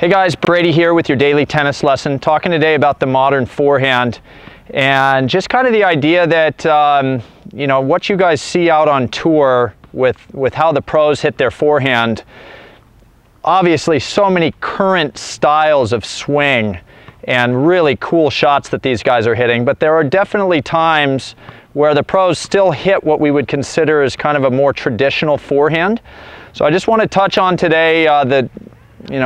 Hey guys, Brady here with your daily tennis lesson, talking today about the modern forehand and just kind of the idea that, you know, what you guys see out on tour with how the pros hit their forehand. Obviously, so many current styles of swing and really cool shots that these guys are hitting, but there are definitely times where the pros still hit what we would consider as kind of a more traditional forehand. So I just want to touch on today the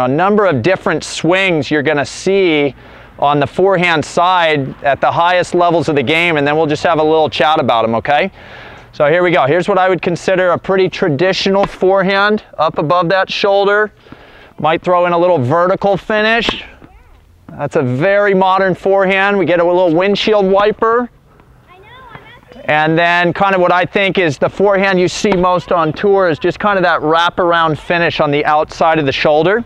number of different swings you're going to see on the forehand side at the highest levels of the game, and then we'll just have a little chat about them, okay? So here we go. Here's what I would consider a pretty traditional forehand. Up above that shoulder, might throw in a little vertical finish. That's a very modern forehand. We get a little windshield wiper. And then kind of what I think is the forehand you see most on tour is just kind of that wraparound finish on the outside of the shoulder.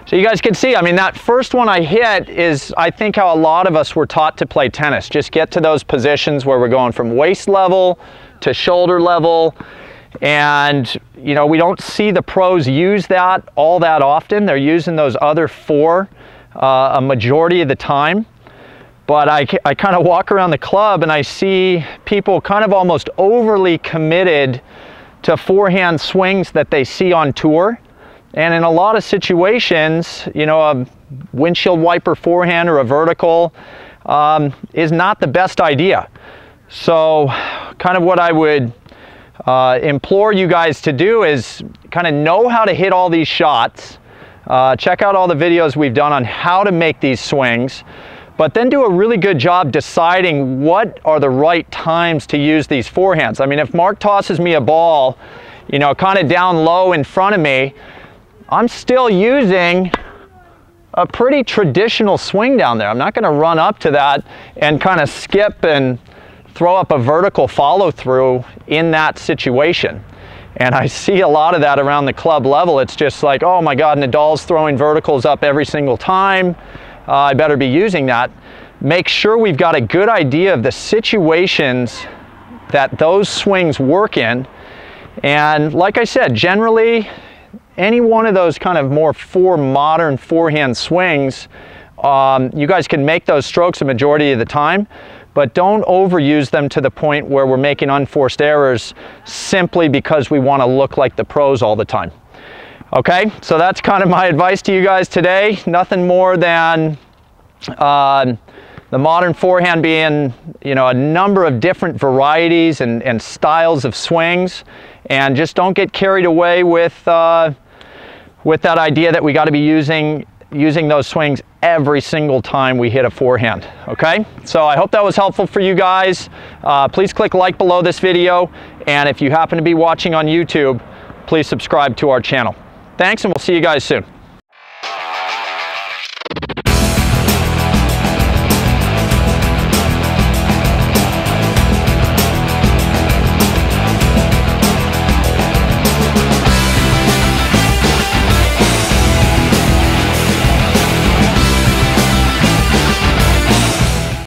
So you guys can see, I mean, that first one I hit is, I think, how a lot of us were taught to play tennis. Just get to those positions where we're going from waist level to shoulder level. And, you know, we don't see the pros use that all that often. They're using those other four a majority of the time. But I kind of walk around the club and I see people kind of almost overly committed to forehand swings that they see on tour. And in a lot of situations, you know, a windshield wiper forehand or a vertical is not the best idea. So kind of what I would implore you guys to do is kind of know how to hit all these shots. Check out all the videos we've done on how to make these swings. But then do a really good job deciding what are the right times to use these forehands. I mean, if Mark tosses me a ball, you know, kind of down low in front of me, I'm still using a pretty traditional swing down there. I'm not going to run up to that and kind of skip and throw up a vertical follow through in that situation. And I see a lot of that around the club level. It's just like, oh my God, Nadal's throwing verticals up every single time. I better be using that. Make sure we've got a good idea of the situations that those swings work in. And like I said, generally, any one of those kind of more modern forehand swings, you guys can make those strokes a majority of the time, but don't overuse them to the point where we're making unforced errors simply because we want to look like the pros all the time. Okay, so that's kind of my advice to you guys today. Nothing more than the modern forehand being, you know, a number of different varieties and styles of swings, and just don't get carried away with that idea that we got to be using those swings every single time we hit a forehand. Okay, so I hope that was helpful for you guys. Please click like below this video, and if you happen to be watching on YouTube, please subscribe to our channel. Thanks, and we'll see you guys soon.